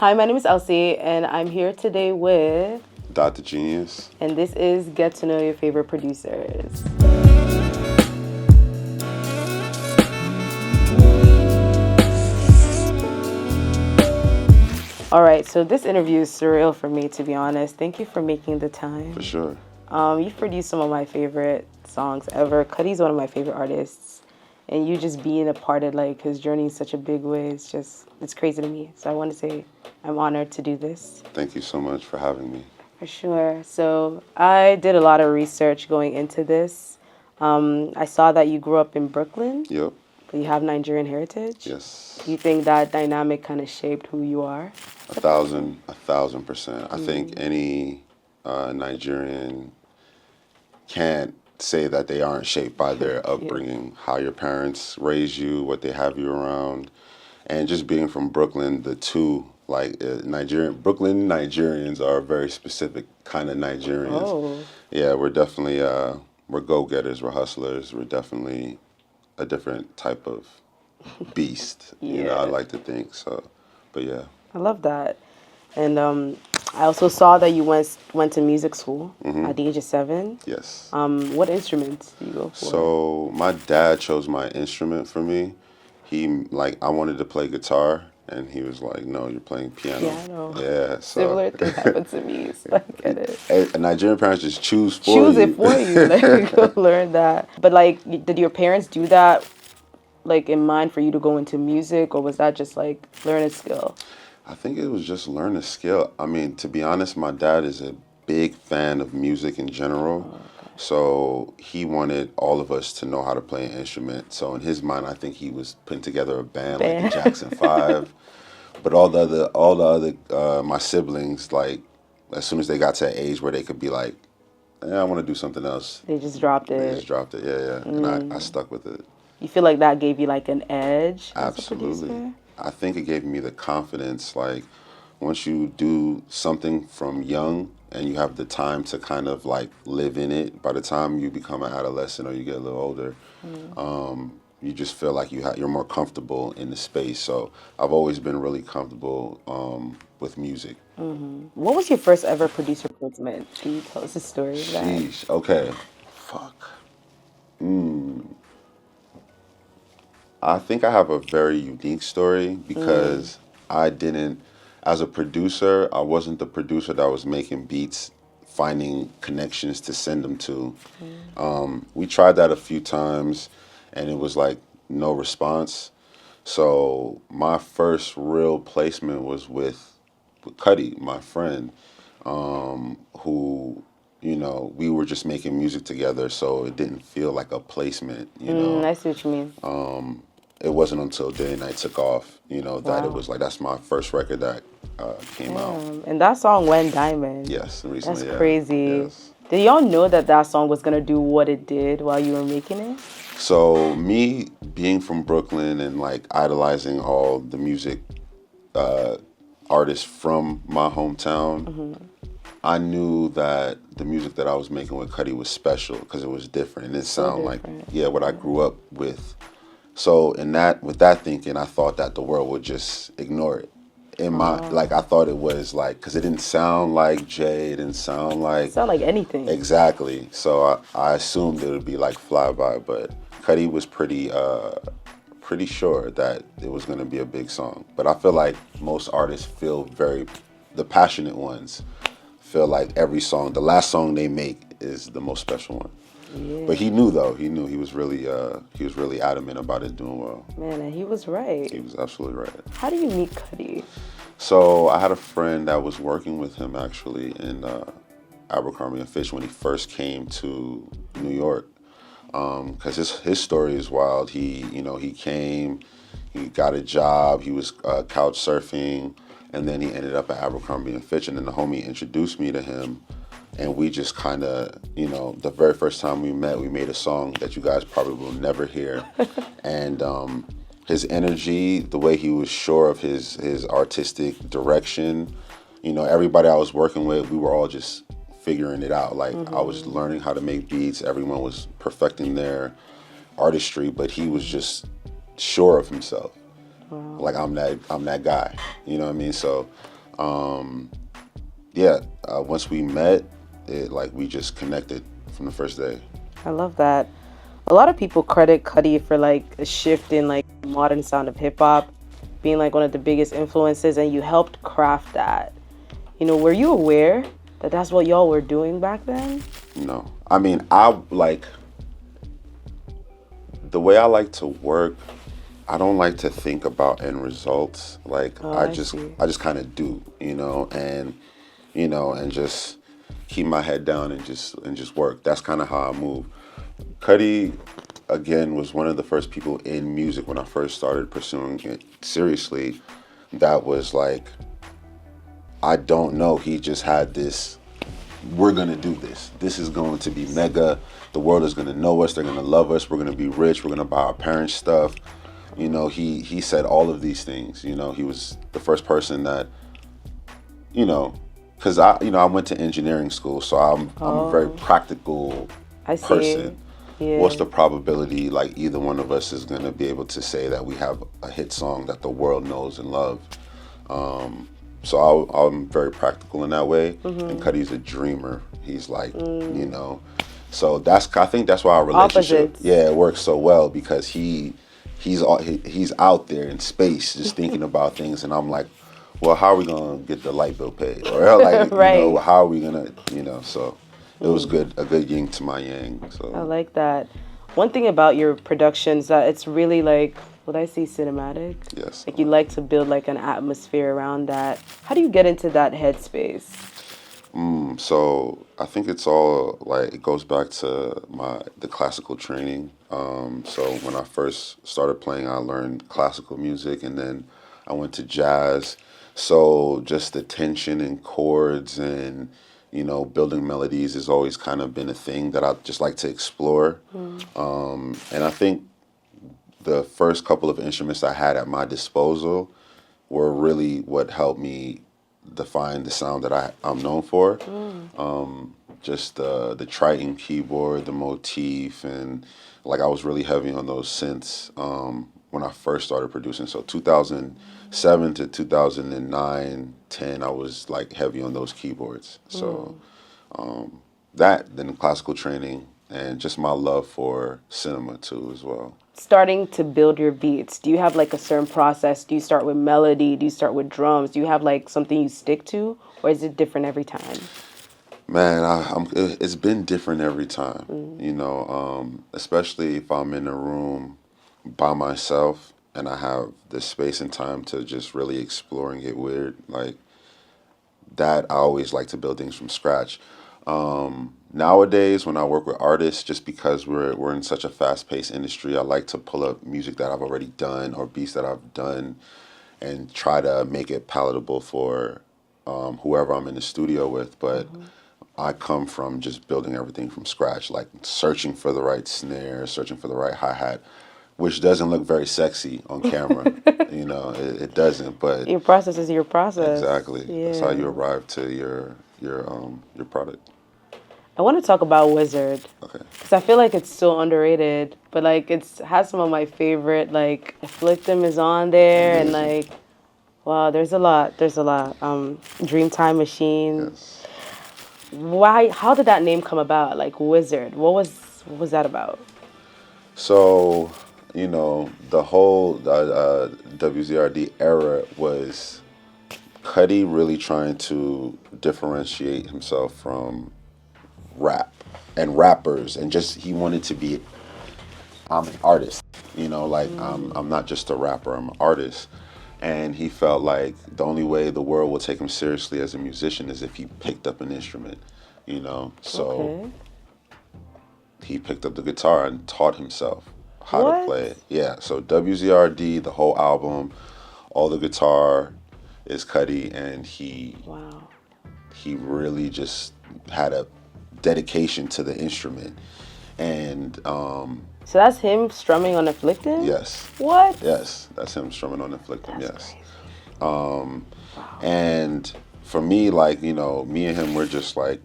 Hi, my name is Elsie, and I'm here today with Dr. Genius. And this is Get to Know Your Favorite Producers. All right, so this interview is surreal for me, to be honest. Thank you for making the time. For sure. You've produced some of my favorite songs ever. Cudi's one of my favorite artists. And you just being a part of like his journey in such a big way, it's crazy to me. So I want to say I'm honored to do this. Thank you so much for having me. For sure. So I did a lot of research going into this. I saw that you grew up in Brooklyn. Yep. But you have Nigerian heritage. Yes. Do you think that dynamic kind of shaped who you are? 1,000%. I think any Nigerian can't say that they aren't shaped by their upbringing, how your parents raise you, what they have you around, and just being from Brooklyn. The two, like Brooklyn Nigerians are a very specific kind of Nigerians. Oh. Yeah, we're definitely we're go-getters, we're hustlers, we're definitely a different type of beast. You know, I like to think so. But yeah. I love that. And I also saw that you went to music school at the age of 7. Yes. What instruments do you go for? So my dad chose my instrument for me. I wanted to play guitar, and he was like, "No, you're playing piano." Piano. Yeah. So Similar thing happened to me. So I get it. Nigerian parents just choose it for you. Like go learn that. But like, did your parents do that, like in mind for you to go into music, or was that just like learn a skill? I think it was just learn a skill. I mean, to be honest, my dad is a big fan of music in general. Oh, okay. So he wanted all of us to know how to play an instrument. So in his mind, I think he was putting together a band like the Jackson 5. But all the other my siblings, like as soon as they got to an age where they could be like, I want to do something else. They just dropped it. They just dropped it, yeah. And I stuck with it. You feel like that gave you like an edge? Absolutely. As a producer? I think it gave me the confidence, like once you do something from young and you have the time to kind of like live in it, by the time you become an adolescent or you get a little older, you just feel like you're more comfortable in the space. So I've always been really comfortable with music. What was your first ever producer appointment? Can you tell us a story of that? Sheesh, okay. Fuck. I think I have a very unique story because as a producer, I wasn't the producer that was making beats, finding connections to send them to. We tried that a few times and it was like no response. So my first real placement was with Cudi, my friend, who, we were just making music together, so it didn't feel like a placement, I see what you mean. It wasn't until Day and Night took off, that it was like, that's my first record that came out. And that song went diamond. Yes, recently. That's crazy. Yes. Did y'all know that song was going to do what it did while you were making it? So me being from Brooklyn and like idolizing all the music artists from my hometown, I knew that the music that I was making with Cudi was special because it was different. And it sounded like, what I grew up with. So with that thinking, I thought that the world would just ignore it. I thought it was like, because it didn't sound like Jay, it didn't sound like anything. Exactly. So I assumed it would be like flyby, but Cudi was pretty sure that it was going to be a big song. But I feel like most artists the passionate ones feel like every song, the last song they make is the most special one. Yeah. But he knew though. He was really adamant about it doing well. Man, and he was right. He was absolutely right. How do you meet Cudi? So I had a friend that was working with him actually in Abercrombie and Fitch when he first came to New York. Because his story is wild. He came, he got a job, he was couch surfing, and then he ended up at Abercrombie and Fitch, and then the homie introduced me to him. And we just kind of, the very first time we met, we made a song that you guys probably will never hear. And his energy, the way he was sure of his artistic direction, everybody I was working with, we were all just figuring it out. Like I was learning how to make beats. Everyone was perfecting their artistry, but he was just sure of himself. Like I'm that guy. You know what I mean? So, yeah. Once we met, we just connected from the first day. I love that. A lot of people credit Cudi for like a shift in like modern sound of hip hop, being like one of the biggest influences, and you helped craft that. Were you aware that that's what y'all were doing back then? No, I mean, I like the way I like to work. I don't like to think about end results. Like I see. I just kind of do, and just keep my head down and just work. That's kind of how I move. Cudi, again, was one of the first people in music when I first started pursuing it seriously. That was like, I don't know. He just had this. We're gonna do this. This is going to be mega. The world is gonna know us. They're gonna love us. We're gonna be rich. We're gonna buy our parents stuff. He said all of these things. He was the first person that, because I went to engineering school, so I'm a very practical I see. person. Yeah. What's the probability like either one of us is gonna be able to say that we have a hit song that the world knows and loves? So I'm very practical in that way. And Cudi's a dreamer. He's like, so I think that's why our relationship, Opposites. it works so well, because he's out there in space just thinking about things, and I'm like, well, how are we gonna get the light bill paid, or like, Right. how are we gonna, so it was good, a good yin to my yang. So I like that. One thing about your productions that it's really like, would I say cinematic? yes. Like you like to build like an atmosphere around that. How do you get into that headspace? So I think it's all like, it goes back to the classical training. So when I first started playing, I learned classical music, and then I went to jazz. So just the tension in chords and building melodies has always kind of been a thing that I just like to explore. And I think the first couple of instruments I had at my disposal were really what helped me define the sound that I'm known for. Just the Triton keyboard, the motif, and like I was really heavy on those synths when I first started producing. So 2007 to 2009, 10, I was like heavy on those keyboards. So then classical training, and just my love for cinema too as well. Starting to build your beats, do you have like a certain process? Do you start with melody? Do you start with drums? Do you have like something you stick to, or is it different every time? Man, it's been different every time, especially if I'm in a room by myself and I have the space and time to just really explore and get weird. Like that, I always like to build things from scratch. Nowadays, when I work with artists, just because we're in such a fast-paced industry, I like to pull up music that I've already done or beats that I've done and try to make it palatable for whoever I'm in the studio with. But I come from just building everything from scratch, like searching for the right snare, searching for the right hi-hat, which doesn't look very sexy on camera. It doesn't, but Your process is your process. exactly. Yeah. That's how you arrive to your product. I want to talk about Wizard. Okay. Because I feel like it's so underrated, but like it's has some of my favorite, like Afflictum is on there. Amazing. And like, wow, there's a lot. Dreamtime Machine. Yes. How did that name come about? Like Wizard, what was that about? So, the whole WZRD era was Cudi really trying to differentiate himself from rap and rappers, and just he wanted to be, I'm an artist, I'm not just a rapper, I'm an artist. And he felt like the only way the world will take him seriously as a musician is if he picked up an instrument, so Okay. he picked up the guitar and taught himself how What? to play it. Yeah, so WZRD, the whole album, all the guitar is Cudi, and Wow. he really just had a dedication to the instrument. And So that's him strumming on Afflictum? yes, What? yes, that's him strumming on the Afflictum. That's Yes. crazy. And for me, like, me and him, we're just like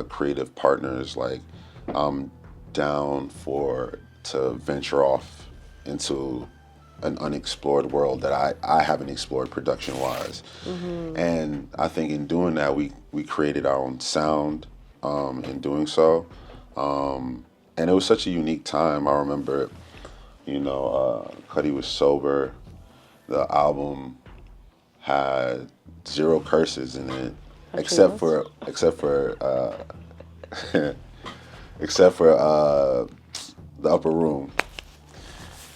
creative partners. Like, I'm down to venture off into an unexplored world that I haven't explored production wise. And I think in doing that, we created our own sound in doing so. And it was such a unique time. I remember, Cudi was sober. The album had zero curses in it, Actually, except for except for the upper room.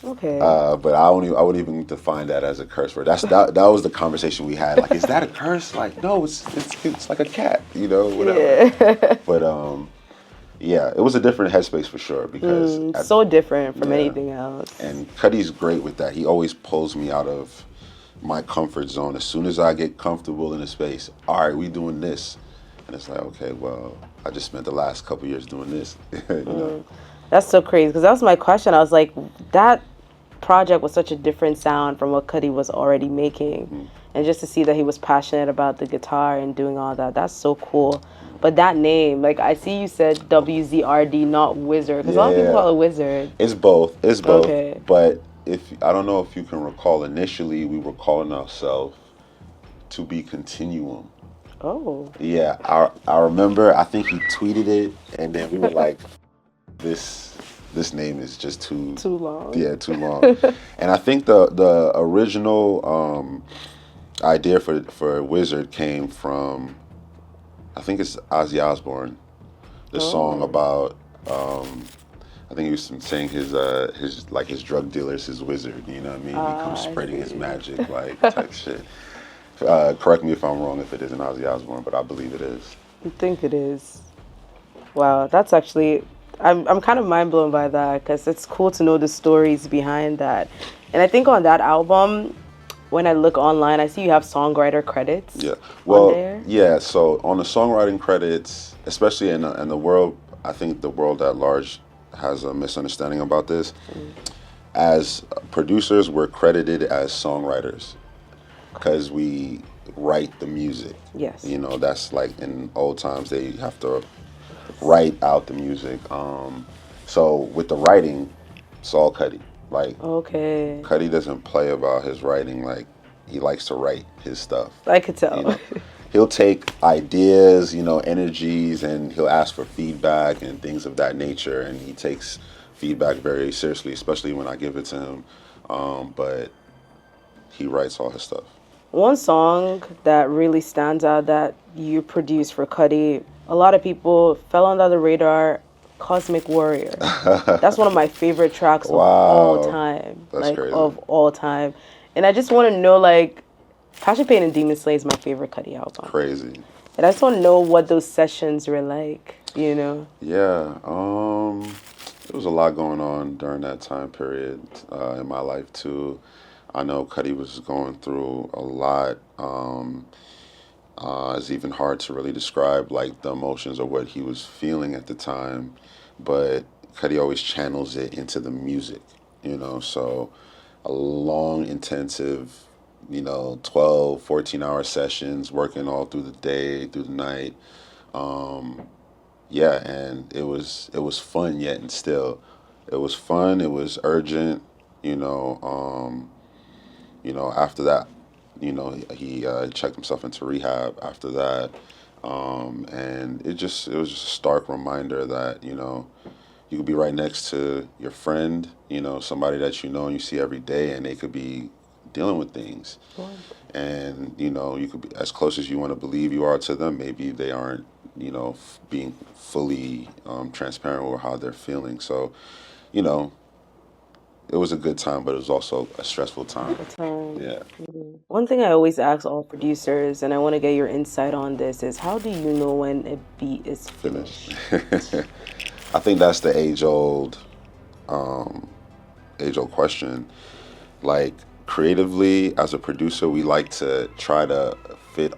okay. But I wouldn't even define that as a curse word. That was the conversation we had. Like, is that a curse? Like, no, it's like a cat, whatever. Yeah. But yeah, it was a different headspace for sure because So different from yeah. anything else. And Cudi's great with that. He always pulls me out of my comfort zone. As soon as I get comfortable in a space, all right, we doing this. And it's like, okay, well, I just spent the last couple years doing this. That's so crazy because that was my question. I was like, that project was such a different sound from what Cudi was already making. And just to see that he was passionate about the guitar and doing all that, that's so cool. But that name, like I see you said WZRD, not Wizard, because a lot of people call it Wizard. It's both. It's both. Okay. But I don't know if you can recall, initially we were calling ourselves To Be Continuum. Oh. Yeah, I remember. I think he tweeted it, and then we were like, "This name is just too long." Yeah, too long. And I think the original idea for Wizard came from, I think it's Ozzy Osbourne, the song about. I think he was saying his drug dealer's his wizard. You know what I mean? He comes spreading his magic type shit. Correct me if I'm wrong if it isn't Ozzy Osbourne, but I believe it is. I think it is. Wow, that's actually, I'm kind of mind blown by that because it's cool to know the stories behind that. And I think on that album, when I look online, I see you have songwriter credits. Yeah. Well, on there. yeah. So on the songwriting credits, especially in the world, I think the world at large has a misunderstanding about this. As producers, we're credited as songwriters because we write the music. Yes. That's like in old times they have to write out the music. So with the writing, it's all Cudi. Like, Okay. Cudi doesn't play about his writing. Like, he likes to write his stuff. I could tell. He'll take ideas, energies, and he'll ask for feedback and things of that nature. And he takes feedback very seriously, especially when I give it to him. But he writes all his stuff. One song that really stands out that you produced for Cudi, a lot of people fell under the radar, Cosmic Warrior. That's one of my favorite tracks of all time. That's crazy. Of all time. And I just want to know, Passion Pain and Demon Slay is my favorite Cudi album. Crazy. And I just want to know what those sessions were like, Yeah. There was a lot going on during that time period in my life, too. I know Cudi was going through a lot. It's even hard to really describe, the emotions or what he was feeling at the time. But Cudi always channels it into the music, So a long, intensive 12, 14-hour sessions, working all through the day, through the night. Yeah, and it was fun yet and still. It was fun, it was urgent, after that, he checked himself into rehab after that. And it was just a stark reminder that, you could be right next to your friend, somebody that and you see every day, and they could be dealing with things. And you could be as close as you want to believe you are to them. Maybe they aren't being fully transparent with how they're feeling. So it was a good time, but it was also a stressful time. Yeah. One thing I always ask all producers, and I want to get your insight on this, is how do you know when a beat is finished? I think that's the age-old question. Creatively, as a producer, we like to try to fit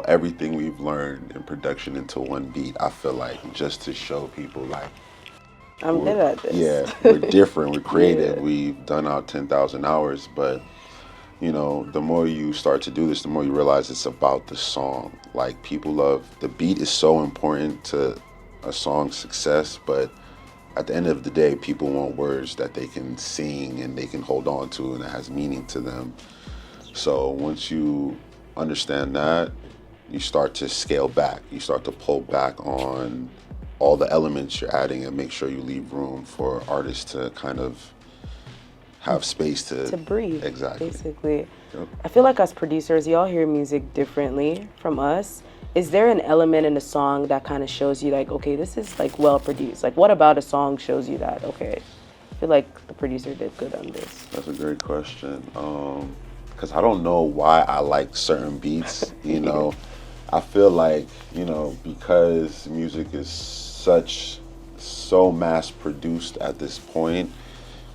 everything we've learned in production into one beat. I feel like just to show people I'm good at this. Yeah, we're different, we're creative, we've done our 10,000 hours, but the more you start to do this, the more you realize it's about the song. People love, the beat is so important to a song's success, but at the end of the day, people want words that they can sing and they can hold on to and that has meaning to them. So once you understand that, you start to scale back. You start to pull back on all the elements you're adding and make sure you leave room for artists to kind of have space To breathe, Exactly. basically. Yep. I feel like as producers, y'all hear music differently from us. Is there an element in a song that kind of shows you like, okay, this is like well produced? Like, what about a song shows you that, okay, I feel like the producer did good on this? That's a great question. Because I don't know why I like certain beats, you know. I feel like, you know, because music is so mass produced at this point,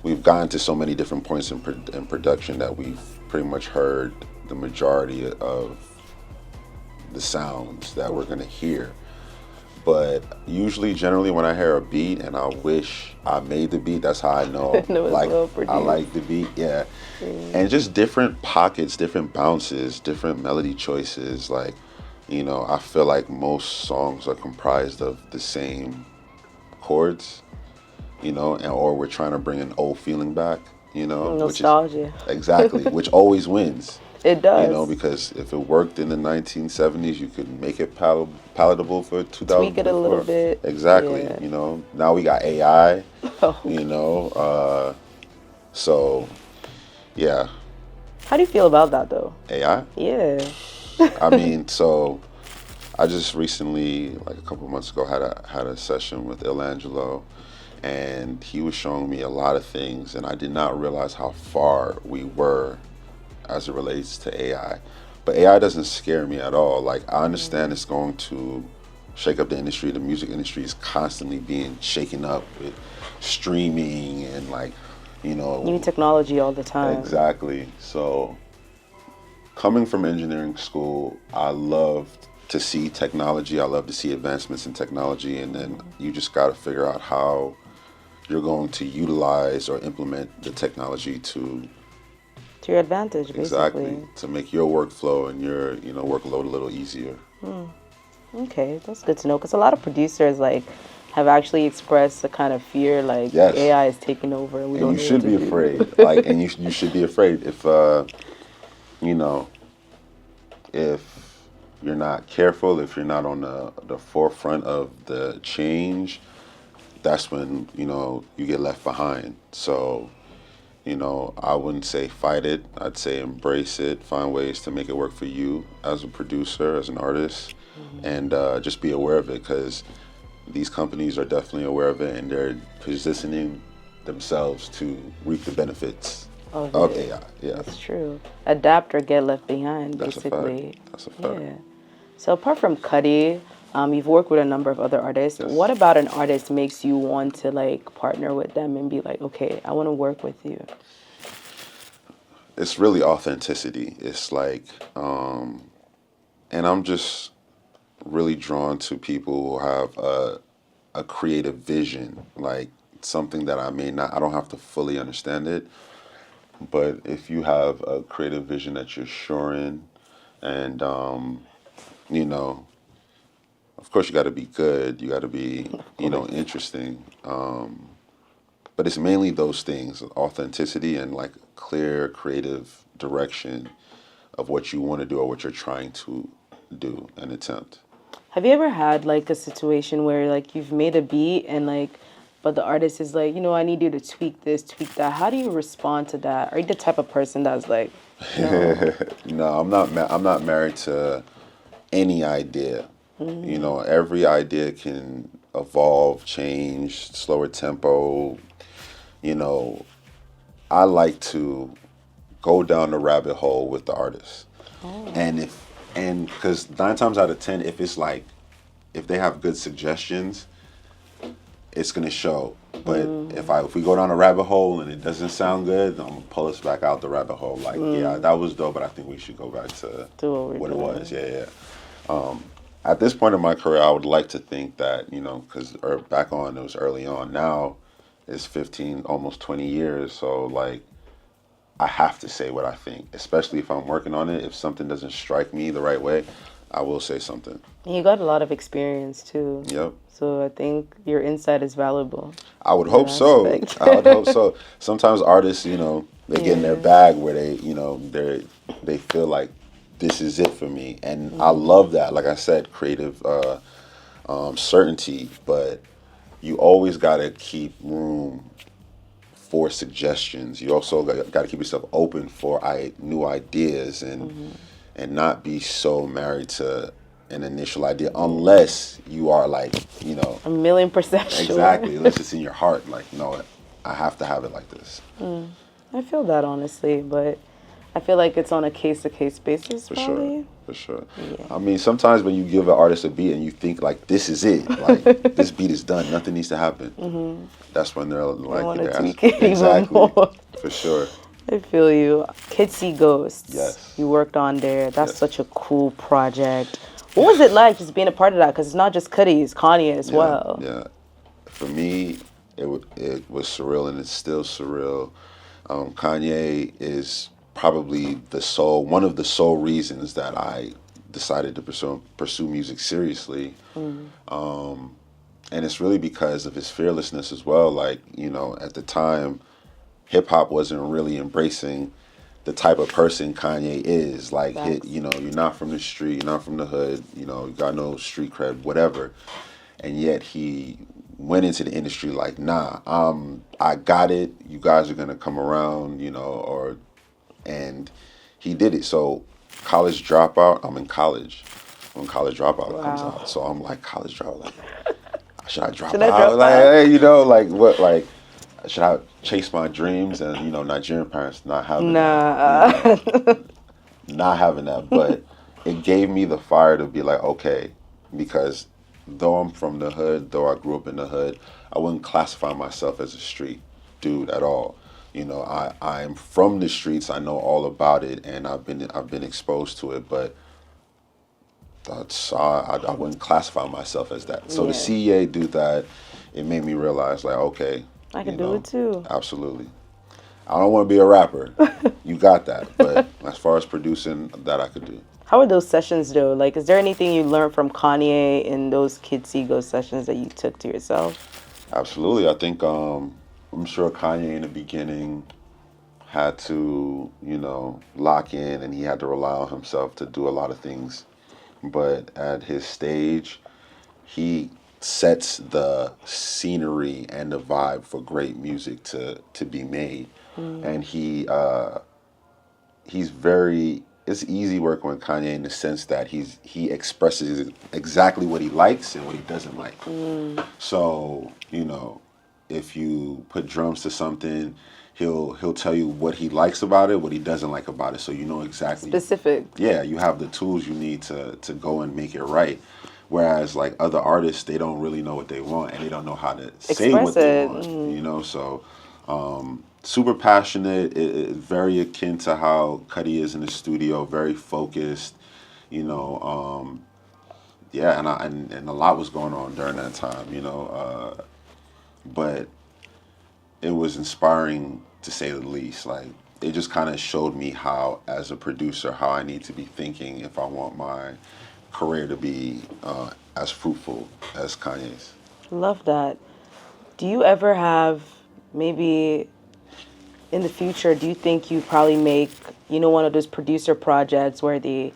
we've gotten to so many different points in production that we've pretty much heard the majority of the sounds that we're gonna hear. But usually, generally, when I hear a beat and I wish I made the beat, that's how I know. No, it's Like well produced. I like the beat, yeah. And just different pockets, different bounces, different melody choices. Like, you know, I feel like most songs are comprised of the same chords, you know, and or we're trying to bring an old feeling back, you know, Nostalgia. exactly, which always wins. It does. You know, because if it worked in the 1970s, you could make it palatable for 2000. Tweak it a little bit. Exactly. Yeah. You know, now we got AI. Oh. You know, so yeah. How do you feel about that though? AI. Yeah. I mean, so I just recently, like a couple months ago, had a session with Ilangelo, and he was showing me a lot of things, and I did not realize how far we were as it relates to AI. But AI doesn't scare me at all. Like, I understand it's going to shake up the industry. The music industry is constantly being shaken up with streaming and, like, you know, New technology all the time. exactly. So coming from engineering school, I love to see technology. I love to see advancements in technology, and then you just got to figure out how you're going to utilize or implement the technology to your advantage, basically. exactly, to make your workflow and your, you know, workload a little easier. Okay, that's good to know. Because a lot of producers like have actually expressed a kind of fear, like Yes. AI is taking over, and we And don't you know should what be to do. afraid. Like, and you should be afraid if you know, if you're not careful, if you're not on the forefront of the change, that's when, you know, you get left behind. So, you know, I wouldn't say fight it. I'd say embrace it. Find ways to make it work for you as a producer, as an artist, and just be aware of it, because these companies are definitely aware of it, and they're positioning themselves to reap the benefits of AI. Yeah, That's true. Adapt or get left behind, that's basically. a fact. That's a fact. Yeah. So apart from Cudi, you've worked with a number of other artists. Yes. What about an artist makes you want to like partner with them and be like, okay, I want to work with you? It's really authenticity. It's like, and I'm just really drawn to people who have a creative vision, like something that I don't have to fully understand it, but if you have a creative vision that you're sure in, and you know, of course you got to be good, you got to be, you know, interesting, but it's mainly those things: authenticity and like clear creative direction of what you want to do or what you're trying to do and attempt. Have you ever had like a situation where like you've made a beat and like, but the artist is like, you know, I need you to tweak this, tweak that. How do you respond to that? Are you the type of person that's like, no? No, I'm not married to any idea. You know, every idea can evolve, change, slower tempo. You know, I like to go down the rabbit hole with the artist. And because 9 times out of 10, if it's like, if they have good suggestions, it's gonna show. But if we go down a rabbit hole and it doesn't sound good, I'm gonna pull us back out the rabbit hole. Like, yeah, that was dope, but I think we should go back to what it was. Yeah, yeah. At this point in my career, I would like to think that, you know, because back on, it was early on. Now it's 15, almost 20 years. So like, I have to say what I think, especially if I'm working on it. If something doesn't strike me the right way, I will say something. And you got a lot of experience too. Yep. So I think your insight is valuable I would in that hope so. aspect. I would hope so. Sometimes artists, they get in their Yeah. bag where they feel like this is it for me, and I love that. Like I said, creative certainty, but you always got to keep room for suggestions. You also got to keep yourself open for new ideas, and not be so married to an initial idea unless you are like, 1,000,000% sure. exactly, unless it's in your heart, like, no, I have to have it like this. I feel that honestly, but I feel like it's on a case to case basis For sure. probably. For sure. Yeah. I mean, sometimes when you give an artist a beat and you think like this is it, like this beat is done, nothing needs to happen. That's when they're I like, want to they're tweak it even exactly, more. for sure. I feel you. Kid Cudi Ghosts. Yes. You worked on there. That's Yes. such a cool project. What was it like just being a part of that? Because it's not just Cudi, it's Kanye as Yeah, well. yeah. For me, it was surreal, and it's still surreal. Kanye is probably one of the sole reasons that I decided to pursue music seriously. And it's really because of his fearlessness as well. Like, at the time, hip hop wasn't really embracing the type of person Kanye is. Like, Facts. you're not from the street, you're not from the hood, you got no street cred, whatever. And yet he went into the industry like, nah, I got it. You guys are gonna come around, and he did it. So, College Dropout, I'm in college when College Dropout comes Wow. out. So I'm like, College Dropout, like, should I drop Should I out? drop Like, out? hey, like what? Like, should I chase my dreams? And Nigerian parents not having Nah. not having that. But it gave me the fire to be like, okay, because though I'm from the hood, though I grew up in the hood, I wouldn't classify myself as a street dude at all. I'm from the streets. I know all about it, and I've been exposed to it, but I wouldn't classify myself as that. So to Yeah. see Ye do that, it made me realize, like, okay, I could do it too. absolutely. I don't want to be a rapper. You got that. But as far as producing, that I could do. How were those sessions though? Like, is there anything you learned from Kanye in those Kid Cudi Ghost sessions that you took to yourself? Absolutely. I think I'm sure Kanye in the beginning had to, lock in, and he had to rely on himself to do a lot of things. But at his stage, he sets the scenery and the vibe for great music to be made. And he's very, it's easy working with Kanye in the sense that he expresses exactly what he likes and what he doesn't like. So, if you put drums to something, he'll tell you what he likes about it, what he doesn't like about it, so you know exactly. Specific. Yeah, you have the tools you need to go and make it right. Whereas like other artists, they don't really know what they want, and they don't know how to say Express what they it. want. So super passionate, very akin to how Cudi is in the studio, very focused. Yeah, and a lot was going on during that time. But it was inspiring to say the least. Like, it just kind of showed me how, as a producer, how I need to be thinking if I want my career to be as fruitful as Kanye's. Love that. Do you ever have maybe in the future, do you think you probably make, one of those producer projects where they,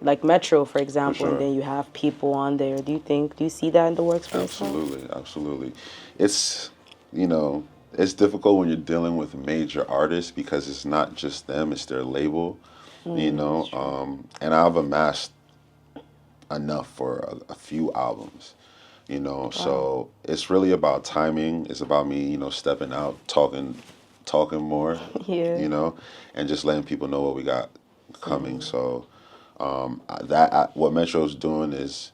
like Metro, for example, and sure. then you have people on there? Do you see that in the works for yourself? Absolutely, absolutely. It's, it's difficult when you're dealing with major artists because it's not just them, it's their label, and I've amassed enough for a few albums, so it's really about timing. It's about me, stepping out, talking more, Yeah. and just letting people know what we got coming. So what Metro's doing is,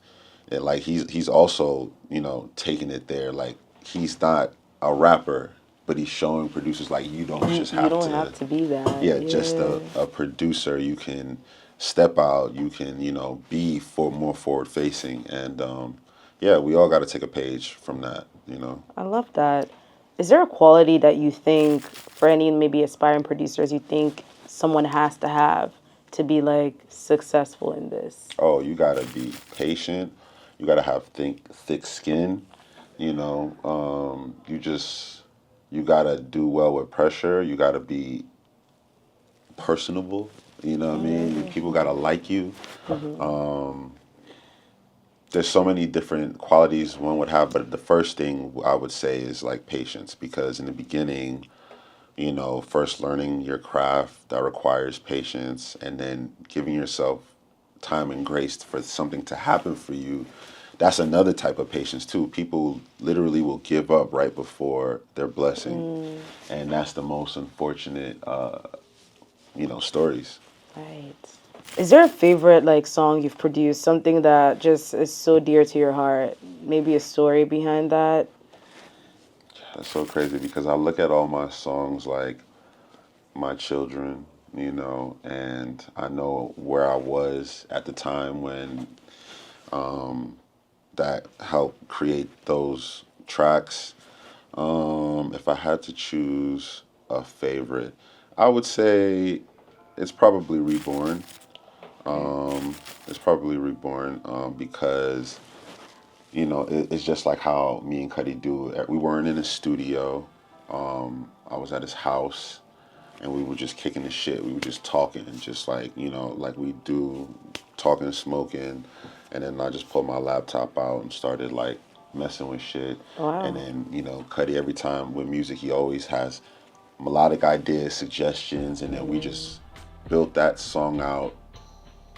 like, he's also taking it there. Like, he's not a rapper, but he's showing producers, like, you don't just You have don't to. have to be that. Yeah, just a producer. You can step out. You can be more forward facing, and yeah, we all got to take a page from that. I love that. Is there a quality that you think, for any maybe aspiring producers, you think someone has to have to be like successful in this? Oh, you gotta be patient. You gotta have thick skin. You know, you gotta do well with pressure. You gotta be personable. You know what I mean? People gotta like you. There's so many different qualities one would have, but the first thing I would say is like patience, because in the beginning, you know, first learning your craft, that requires patience, and then giving yourself time and grace for something to happen for you. That's another type of patience too. People literally will give up right before their blessing, and that's the most unfortunate, stories. Right. Is there a favorite like song you've produced? Something that just is so dear to your heart? Maybe a story behind that? That's so crazy because I look at all my songs like my children, and I know where I was at the time when that helped create those tracks. If I had to choose a favorite, I would say it's probably Reborn. It's probably Reborn because it's just like how me and Cudi do. We weren't in a studio. I was at his house, and we were just kicking the shit. We were just talking, and just like like we do, talking, smoking, and then I just pulled my laptop out and started like messing with shit. Wow. And then Cudi, every time with music, he always has melodic ideas, suggestions, and then we just built that song out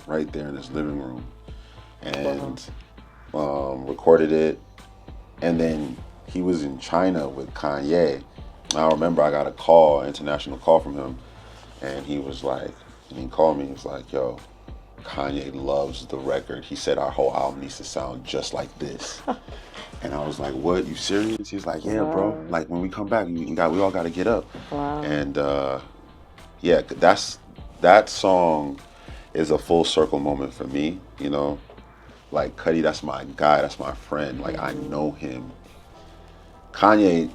right there in his living room, and recorded it. And then he was in China with Kanye. I remember I got a call, an international call from him, and he was like, and he called me, he was like, yo, Kanye loves the record. He said our whole album needs to sound just like this. And I was like, what, you serious? He's like, yeah, bro. Like when we come back, we all got to get up. Wow. And yeah, that song is a full circle moment for me, Like Cudi, that's my guy, that's my friend. Like I know him. Kanye,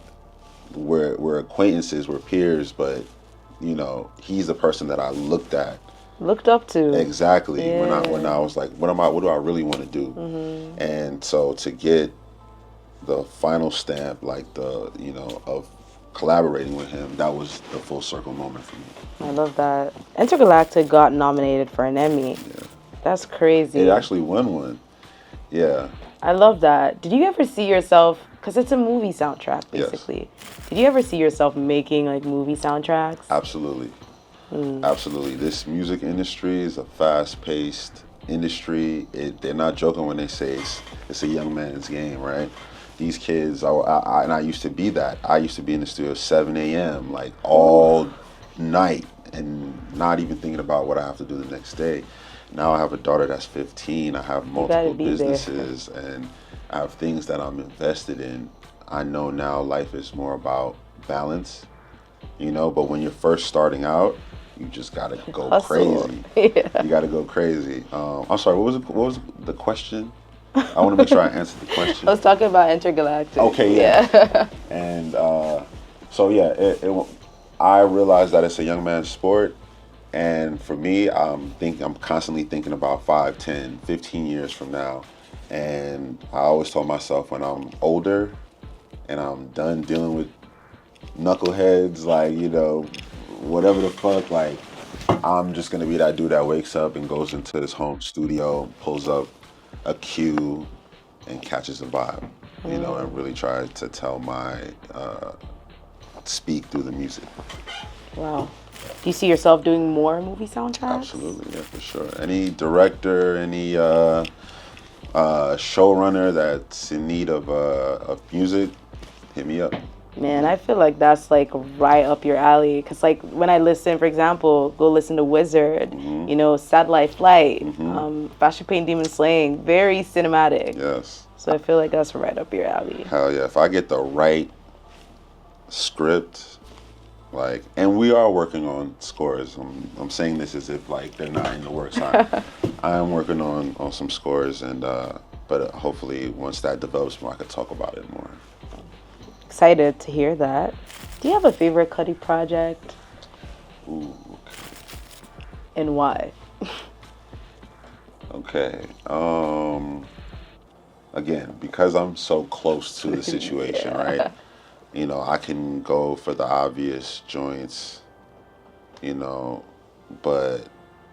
we're acquaintances, we're peers, but he's the person that I looked up to. Exactly. Yeah. When I was like, what do I really want to do? And so to get the final stamp, like of collaborating with him, that was the full circle moment for me. I love that. Intergalactic got nominated for an Emmy. Yeah. That's crazy. It actually won one. Yeah. I love that. Did you ever see yourself, because it's a movie soundtrack basically, yes. Did you ever see yourself making like movie soundtracks? Absolutely. Absolutely. This music industry is a fast-paced industry. They're not joking when they say it's a young man's game, right? These kids, and I used to be that. I used to be in the studio 7 a.m. like all night and not even thinking about what I have to do the next day. Now I have a daughter that's 15. I have multiple businesses and I have things that I'm invested in. I know now life is more about balance, but when you're first starting out, you just gotta go crazy. Yeah. You gotta go crazy. I'm sorry, what was the question? I want to make sure I answered the question. I was talking about Intergalactic. Okay, yeah. And so yeah, I realized that it's a young man's sport. And for me, I'm constantly thinking about 5, 10, 15 years from now. And I always told myself when I'm older and I'm done dealing with knuckleheads, like, whatever the fuck, like, I'm just going to be that dude that wakes up and goes into his home studio, pulls up a cue and catches a vibe, and really tries to tell speak through the music. Wow. Do you see yourself doing more movie soundtracks? Absolutely, yeah, for sure. Any director, any showrunner that's in need of music, hit me up. Man, I feel like that's like right up your alley. Cause like when I listen, for example, go listen to Wizard, Satellite Flight, Fashion Paint Demon Slayin, very cinematic. Yes. So I feel like that's right up your alley. Hell yeah! If I get the right script. And we are working on scores. I'm saying this as if like they're not in the works. I am working on some scores, and but hopefully once that develops more, I could talk about it more. Excited to hear that. Do you have a favorite Cudi project? Ooh. And why? Okay. Again, because I'm so close to the situation, right? Yeah. You know, I can go for the obvious joints, you know, but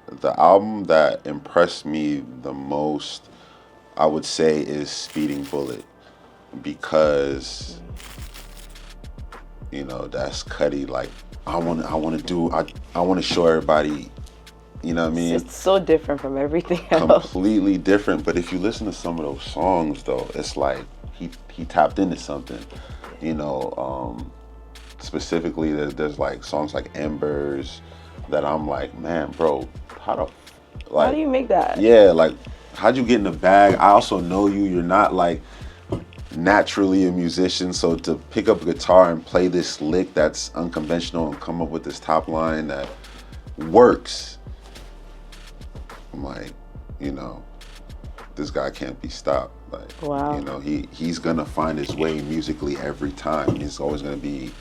the album that impressed me the most, I would say, is Speeding Bullet because, you know, that's Cudi. Like, I want to show everybody, you know what I It's mean? just so different from everything else. Completely different. But if you listen to some of those songs, though, it's like he tapped into something. You know, specifically, there's like songs like Embers that I'm like, man, bro, how the How do like, you make that? yeah, like, how'd you get in the bag? I also know you're not like naturally a musician, so to pick up a guitar and play this lick that's unconventional and come up with this top line that works, I'm like, you know, this guy can't be stopped. Like, Wow. you know, he's gonna find his way musically every time. He's always gonna be,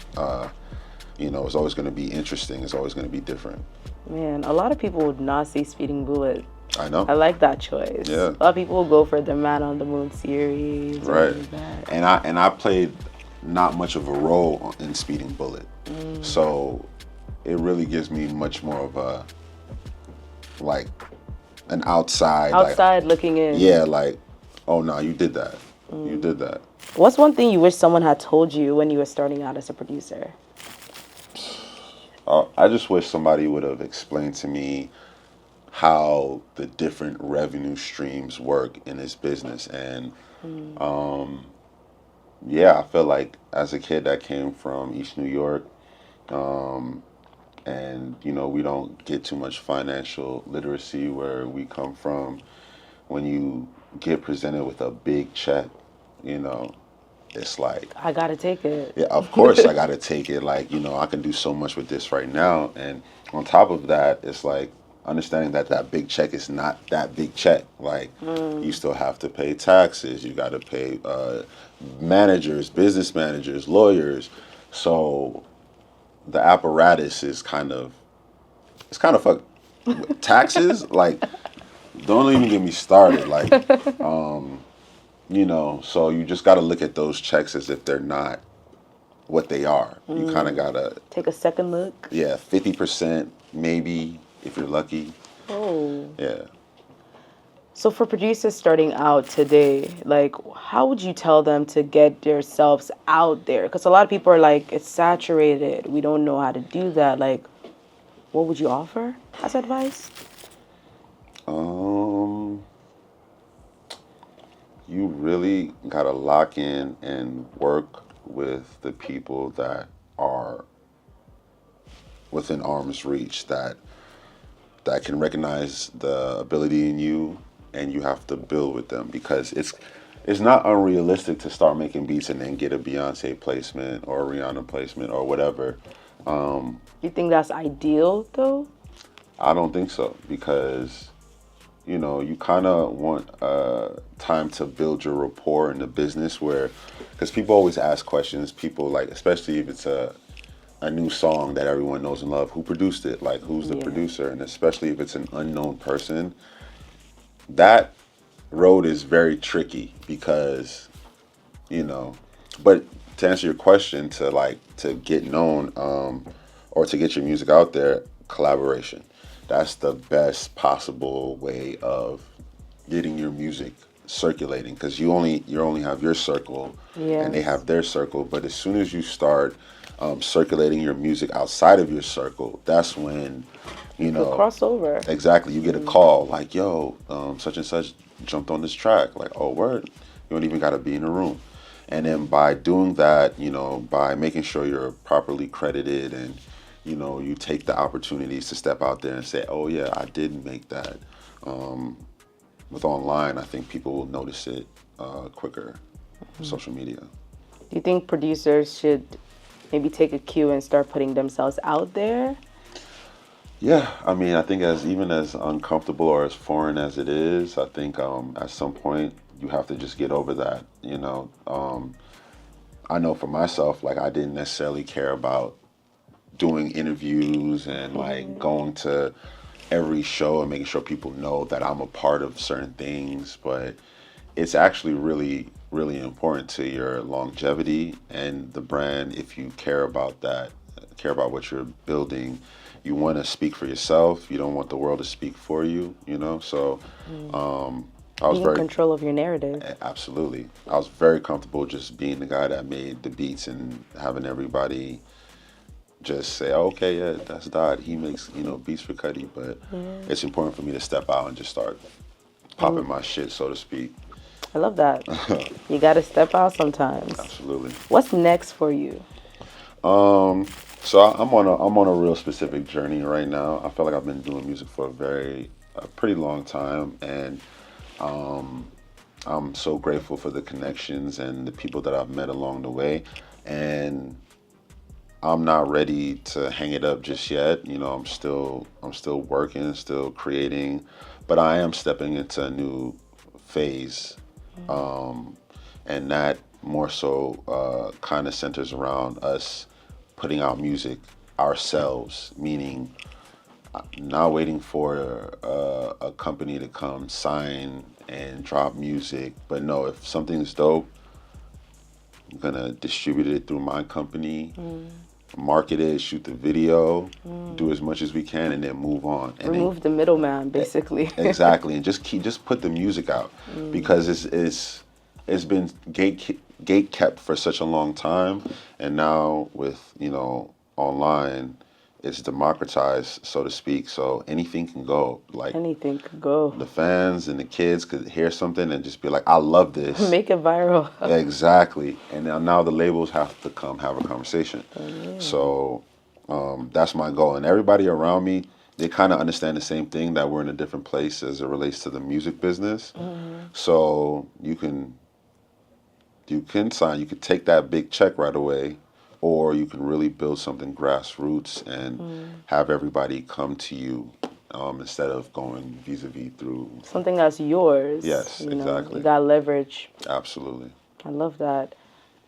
you know, it's always gonna be interesting. It's always gonna be different. Man, a lot of people would not see Speeding Bullet. I know. I like that choice. Yeah. A lot of people will go for the Man on the Moon series. Or Right. that. And I played not much of a role in Speeding Bullet, so it really gives me much more of a like an Outside looking in. yeah, like, oh no, you did that. You did that. What's one thing you wish someone had told you when you were starting out as a producer? I just wish somebody would have explained to me how the different revenue streams work in this business. And yeah, I feel like as a kid that came from East New York, and you know, we don't get too much financial literacy where we come from. When you get presented with a big check, you know, it's like, I gotta take it. yeah, of course I gotta take it. Like, you know, I can do so much with this right now. And on top of that, it's like understanding that that big check is not that big check. Like, you still have to pay taxes. You got to pay managers, business managers, lawyers. So the apparatus is it's kind of fuck taxes. Like, don't even get me started. Like, you know, so you just got to look at those checks as if they're not what they are. You kind of got to, Take a second look. yeah, 50% maybe if you're lucky. Oh. Yeah. So for producers starting out today, like, how would you tell them to get themselves out there? Because a lot of people are like, it's saturated. We don't know how to do that. Like, what would you offer as advice? You really gotta lock in and work with the people that are within arm's reach, that can recognize the ability in you, and you have to build with them, because it's not unrealistic to start making beats and then get a Beyonce placement or a Rihanna placement or whatever. You think that's ideal though? I don't think so, because you know, you kind of want time to build your rapport in the business, where, because people always ask questions. People, like, especially if it's a new song that everyone knows and love, who produced it, like, who's the producer, and especially if it's an unknown person, that road is very tricky, because, you know, but to answer your question, to get known, or to get your music out there, collaboration. That's the best possible way of getting your music circulating, because you only have your circle, and they have their circle. But as soon as you start circulating your music outside of your circle, that's when, you know, Crossover. exactly, you get a call like, yo, such and such jumped on this track. Like, oh, word. You don't even got to be in the room. And then by doing that, you know, by making sure you're properly credited, and you know, you take the opportunities to step out there and say, oh yeah, I did make that. With online, I think people will notice it quicker. Social media. Do you think producers should maybe take a cue and start putting themselves out there? Yeah, I mean, I think even as uncomfortable or as foreign as it is, I think at some point you have to just get over that. You know, I know for myself, like, I didn't necessarily care about doing interviews and like going to, every show and making sure people know that I'm a part of certain things, but it's actually really, really important to your longevity and the brand. If you care about that, care about what you're building, you want to speak for yourself. You don't want the world to speak for you, you know? So I was Being in very, control of your narrative. absolutely. I was very comfortable just being the guy that made the beats and having everybody just say, oh, okay, yeah, that's Dodd. He makes, beats for Cudi. But it's important for me to step out and just start popping my shit, so to speak. I love that. You got to step out sometimes. Absolutely. What's next for you? So I'm on a real specific journey right now. I feel like I've been doing music for a pretty long time, and I'm so grateful for the connections and the people that I've met along the way. And I'm not ready to hang it up just yet. I'm still working, still creating, but I am stepping into a new phase, and that more so kind of centers around us putting out music ourselves, meaning not waiting for a company to come sign and drop music, but no, if something's dope, I'm gonna distribute it through my company, market it, shoot the video, do as much as we can, and then move on. And Remove the middleman, basically. exactly, and just put the music out, because it's been gate kept for such a long time, and now with online, it's democratized, so to speak. So anything can go. Like Anything could go. the fans and the kids could hear something and just be like, "I love this." Make it viral. Exactly. And now the labels have to come have a conversation. So that's my goal. And everybody around me, they kind of understand the same thing, that we're in a different place as it relates to the music business. So you can sign, you could take that big check right away, or you can really build something grassroots and have everybody come to you, instead of going vis-a-vis through. Something that's yours. Yes, exactly. You got leverage. Absolutely. I love that.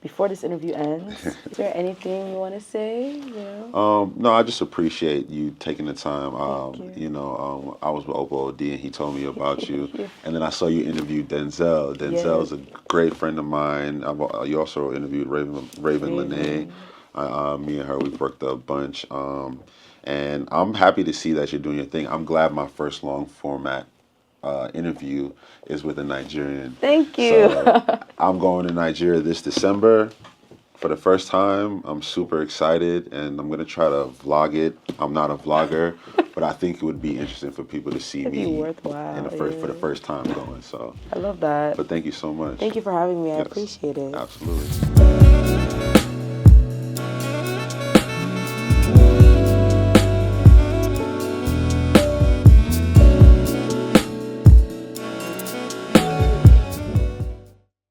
Before this interview ends, is there anything you want to say? No, I just appreciate you taking the time. Thank you. I was with Opa OD and he told me about you, you. and then I saw you interview Denzel. Denzel's a great friend of mine. You also interviewed Raven Lene. Me and her, we've worked a bunch, and I'm happy to see that you're doing your thing. I'm glad my first long format interview is with a Nigerian. Thank you. So I'm going to Nigeria this December for the first time. I'm super excited, and I'm gonna try to vlog it. I'm not a vlogger, but I think it would be interesting for people to see It'd be me worthwhile, for the first time going. So I love that. but thank you so much. Thank you for having me. I Yes, appreciate it. absolutely.